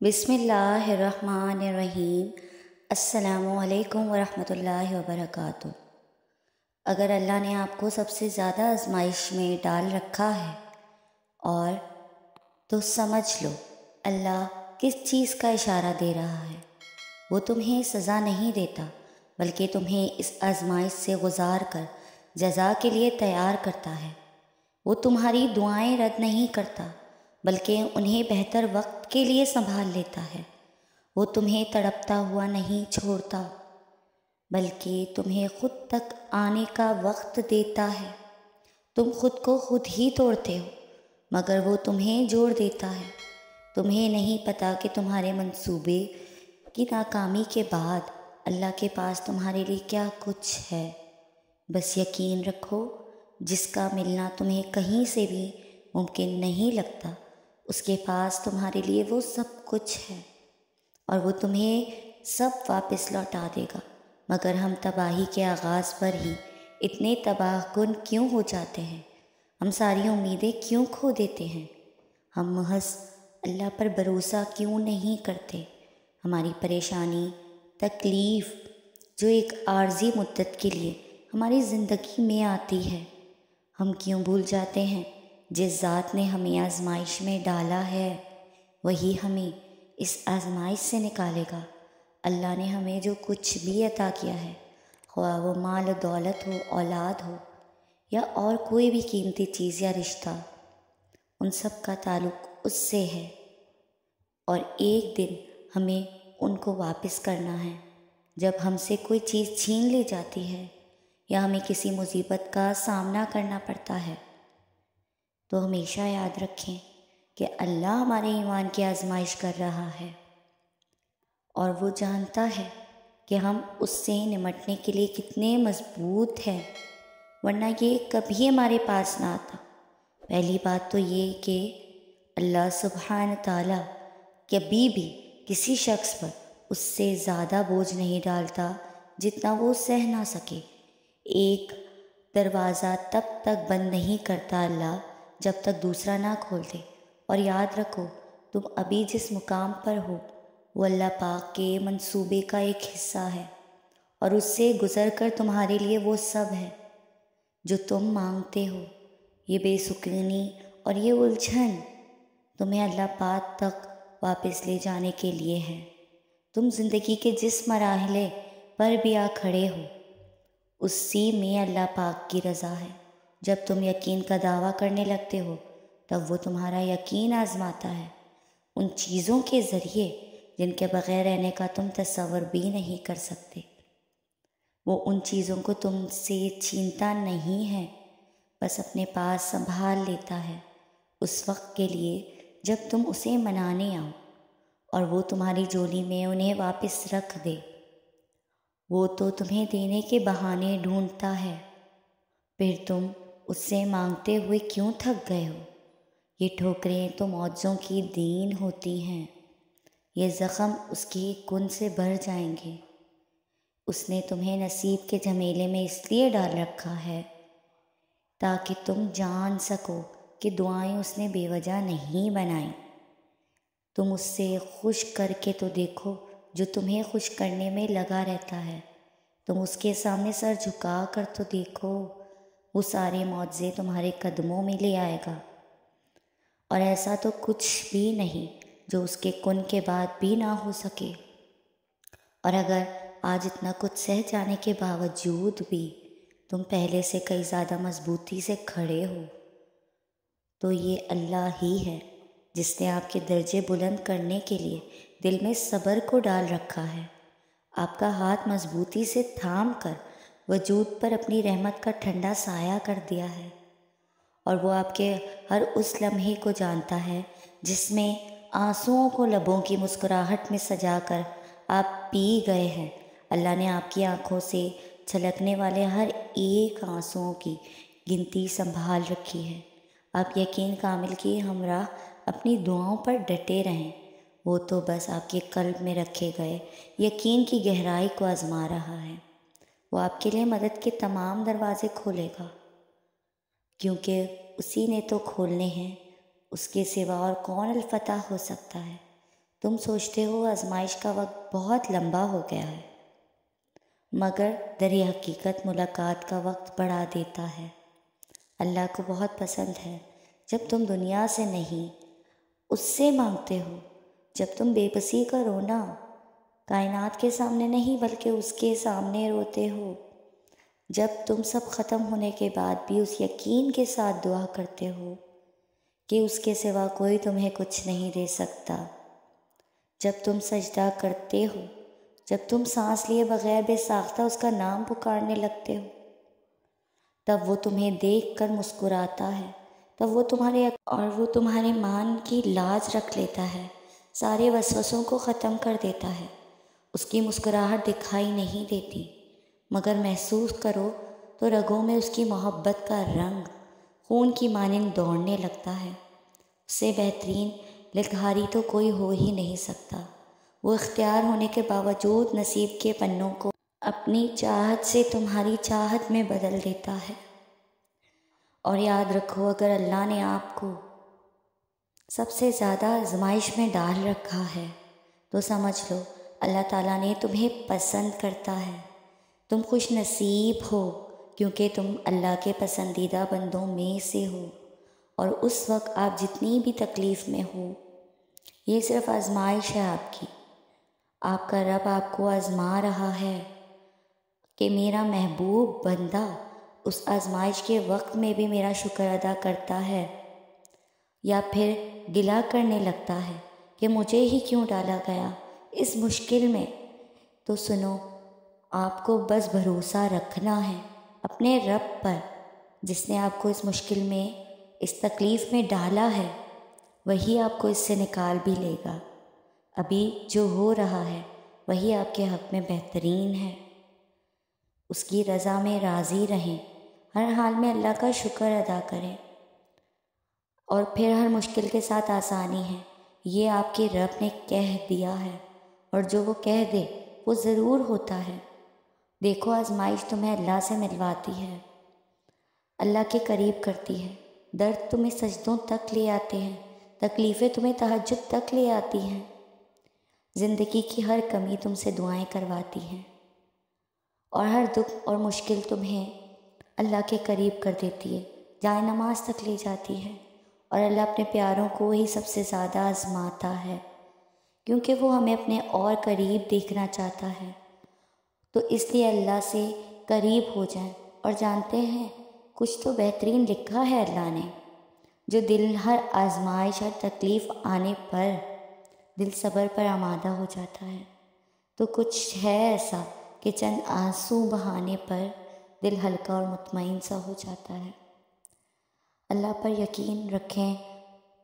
بسم اللہ الرحمن الرحیم۔ السلام علیکم ورحمۃ اللہ وبرکاتہ۔ اگر اللہ نے آپ کو سب سے زیادہ آزمائش میں ڈال رکھا ہے اور تو سمجھ لو اللہ کس چیز کا اشارہ دے رہا ہے۔ وہ تمہیں سزا نہیں دیتا بلکہ تمہیں اس آزمائش سے گزار کر جزا کے لیے تیار کرتا ہے۔ وہ تمہاری دعائیں رد نہیں کرتا بلکہ انہیں بہتر وقت کے لیے سنبھال لیتا ہے۔ وہ تمہیں تڑپتا ہوا نہیں چھوڑتا بلکہ تمہیں خود تک آنے کا وقت دیتا ہے۔ تم خود کو خود ہی توڑتے ہو مگر وہ تمہیں جوڑ دیتا ہے۔ تمہیں نہیں پتہ کہ تمہارے منصوبے کی ناکامی کے بعد اللہ کے پاس تمہارے لیے کیا کچھ ہے۔ بس یقین رکھو، جس کا ملنا تمہیں کہیں سے بھی ممکن نہیں لگتا، اس کے پاس تمہارے لیے وہ سب کچھ ہے اور وہ تمہیں سب واپس لوٹا دے گا۔ مگر ہم تباہی کے آغاز پر ہی اتنے تباہ کن کیوں ہو جاتے ہیں؟ ہم ساری امیدیں کیوں کھو دیتے ہیں؟ ہم محض اللہ پر بھروسہ کیوں نہیں کرتے؟ ہماری پریشانی، تکلیف جو ایک عارضی مدت کے لیے ہماری زندگی میں آتی ہے، ہم کیوں بھول جاتے ہیں جس ذات نے ہمیں آزمائش میں ڈالا ہے وہی ہمیں اس آزمائش سے نکالے گا۔ اللہ نے ہمیں جو کچھ بھی عطا کیا ہے، خواہ وہ مال و دولت ہو، اولاد ہو یا اور کوئی بھی قیمتی چیز یا رشتہ، ان سب کا تعلق اس سے ہے اور ایک دن ہمیں ان کو واپس کرنا ہے۔ جب ہم سے کوئی چیز چھین لی جاتی ہے یا ہمیں کسی مصیبت کا سامنا کرنا پڑتا ہے تو ہمیشہ یاد رکھیں کہ اللہ ہمارے ایمان کی آزمائش کر رہا ہے اور وہ جانتا ہے کہ ہم اس سے نمٹنے کے لیے کتنے مضبوط ہیں، ورنہ یہ کبھی ہمارے پاس نہ آتا۔ پہلی بات تو یہ کہ اللہ سبحانہ تعالیٰ کبھی بھی کسی شخص پر اس سے زیادہ بوجھ نہیں ڈالتا جتنا وہ سہ نہ سکے۔ ایک دروازہ تب تک بند نہیں کرتا اللہ جب تک دوسرا نہ کھول دے۔ اور یاد رکھو، تم ابھی جس مقام پر ہو وہ اللہ پاک کے منصوبے کا ایک حصہ ہے اور اس سے گزر کر تمہارے لیے وہ سب ہے جو تم مانگتے ہو۔ یہ بے سکونی اور یہ الجھن تمہیں اللہ پاک تک واپس لے جانے کے لیے ہے۔ تم زندگی کے جس مرحلے پر بھی آ کھڑے ہو، اسی میں اللہ پاک کی رضا ہے۔ جب تم یقین کا دعویٰ کرنے لگتے ہو تب وہ تمہارا یقین آزماتا ہے ان چیزوں کے ذریعے جن کے بغیر رہنے کا تم تصور بھی نہیں کر سکتے۔ وہ ان چیزوں کو تم سے چھینتا نہیں ہے، بس اپنے پاس سنبھال لیتا ہے اس وقت کے لیے جب تم اسے منانے آؤ اور وہ تمہاری جولی میں انہیں واپس رکھ دے۔ وہ تو تمہیں دینے کے بہانے ڈھونڈتا ہے، پھر تم اس سے مانگتے ہوئے کیوں تھک گئے ہو؟ یہ ٹھوکریں تو معجزوں کی دین ہوتی ہیں، یہ زخم اس کی کن سے بھر جائیں گے۔ اس نے تمہیں نصیب کے جھمیلے میں اس لیے ڈال رکھا ہے تاکہ تم جان سکو کہ دعائیں اس نے بے وجہ نہیں بنائیں۔ تم اس سے خوش کر کے تو دیکھو جو تمہیں خوش کرنے میں لگا رہتا ہے۔ تم اس کے سامنے سر جھکا کر تو دیکھو، وہ سارے معجزے تمہارے قدموں میں لے آئے گا۔ اور ایسا تو کچھ بھی نہیں جو اس کے کن کے بعد بھی نہ ہو سکے۔ اور اگر آج اتنا کچھ سہ جانے کے باوجود بھی تم پہلے سے کئی زیادہ مضبوطی سے کھڑے ہو تو یہ اللہ ہی ہے جس نے آپ کے درجے بلند کرنے کے لیے دل میں صبر کو ڈال رکھا ہے، آپ کا ہاتھ مضبوطی سے تھام کر وجود پر اپنی رحمت کا ٹھنڈا سایہ کر دیا ہے، اور وہ آپ کے ہر اس لمحے کو جانتا ہے جس میں آنسوؤں کو لبوں کی مسکراہٹ میں سجا کر آپ پی گئے ہیں۔ اللہ نے آپ کی آنکھوں سے چھلکنے والے ہر ایک آنسوؤں کی گنتی سنبھال رکھی ہے۔ آپ یقین کامل کی ہمراہ اپنی دعاؤں پر ڈٹے رہیں، وہ تو بس آپ کے قلب میں رکھے گئے یقین کی گہرائی کو آزما رہا ہے۔ وہ آپ کے لیے مدد کے تمام دروازے کھولے گا کیونکہ اسی نے تو کھولنے ہیں، اس کے سوا اور کون الفتح ہو سکتا ہے؟ تم سوچتے ہو آزمائش کا وقت بہت لمبا ہو گیا ہے، مگر در حقیقت ملاقات کا وقت بڑھا دیتا ہے۔ اللہ کو بہت پسند ہے جب تم دنیا سے نہیں اس سے مانگتے ہو، جب تم بے بسی کا رونا کائنات کے سامنے نہیں بلکہ اس کے سامنے روتے ہو، جب تم سب ختم ہونے کے بعد بھی اس یقین کے ساتھ دعا کرتے ہو کہ اس کے سوا کوئی تمہیں کچھ نہیں دے سکتا، جب تم سجدہ کرتے ہو، جب تم سانس لیے بغیر بے ساختہ اس کا نام پکارنے لگتے ہو، تب وہ تمہیں دیکھ کر مسکراتا ہے، تب وہ تمہارے مان کی لاج رکھ لیتا ہے، سارے وسوسوں کو ختم کر دیتا ہے۔ اس کی مسکراہٹ دکھائی نہیں دیتی، مگر محسوس کرو تو رگوں میں اس کی محبت کا رنگ خون کی مانند دوڑنے لگتا ہے۔ اس سے بہترین لکھاری تو کوئی ہو ہی نہیں سکتا۔ وہ اختیار ہونے کے باوجود نصیب کے پنوں کو اپنی چاہت سے تمہاری چاہت میں بدل دیتا ہے۔ اور یاد رکھو، اگر اللہ نے آپ کو سب سے زیادہ آزمائش میں ڈال رکھا ہے تو سمجھ لو اللہ تعالیٰ نے تمہیں پسند کرتا ہے۔ تم خوش نصیب ہو کیونکہ تم اللہ کے پسندیدہ بندوں میں سے ہو، اور اس وقت آپ جتنی بھی تکلیف میں ہو، یہ صرف آزمائش ہے آپ کی۔ آپ کا رب آپ کو آزما رہا ہے کہ میرا محبوب بندہ اس آزمائش کے وقت میں بھی میرا شکر ادا کرتا ہے، یا پھر گلہ کرنے لگتا ہے کہ مجھے ہی کیوں ڈالا گیا اس مشکل میں۔ تو سنو، آپ کو بس بھروسہ رکھنا ہے اپنے رب پر، جس نے آپ کو اس مشکل میں، اس تکلیف میں ڈالا ہے، وہی آپ کو اس سے نکال بھی لے گا۔ ابھی جو ہو رہا ہے وہی آپ کے حق میں بہترین ہے۔ اس کی رضا میں راضی رہیں، ہر حال میں اللہ کا شکر ادا کریں، اور پھر ہر مشکل کے ساتھ آسانی ہے۔ یہ آپ کے رب نے کہہ دیا ہے، اور جو وہ کہہ دے وہ ضرور ہوتا ہے۔ دیکھو، آزمائش تمہیں اللہ سے ملواتی ہے، اللہ کے قریب کرتی ہے، درد تمہیں سجدوں تک لے آتے ہیں، تکلیفیں تمہیں تہجد تک لے آتی ہیں، زندگی کی ہر کمی تم سے دعائیں کرواتی ہیں، اور ہر دکھ اور مشکل تمہیں اللہ کے قریب کر دیتی ہے، جائے نماز تک لے جاتی ہے۔ اور اللہ اپنے پیاروں کو ہی سب سے زیادہ آزماتا ہے، کیونکہ وہ ہمیں اپنے اور قریب دیکھنا چاہتا ہے۔ تو اس لیے اللہ سے قریب ہو جائیں، اور جانتے ہیں کچھ تو بہترین لکھا ہے اللہ نے، جو دل ہر آزمائش، ہر تکلیف آنے پر دل صبر پر آمادہ ہو جاتا ہے، تو کچھ ہے ایسا کہ چند آنسو بہانے پر دل ہلکا اور مطمئن سا ہو جاتا ہے۔ اللہ پر یقین رکھیں،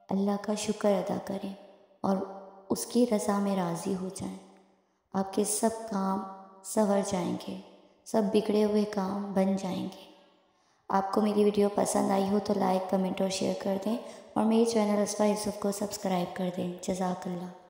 اللہ کا شکر ادا کریں، اور اس کی رضا میں راضی ہو جائیں۔ آپ کے سب کام سنور جائیں گے، سب بگڑے ہوئے کام بن جائیں گے۔ آپ کو میری ویڈیو پسند آئی ہو تو لائک، کمنٹ اور شیئر کر دیں، اور میرے چینل اسفا یوسف کو سبسکرائب کر دیں۔ جزاک اللہ۔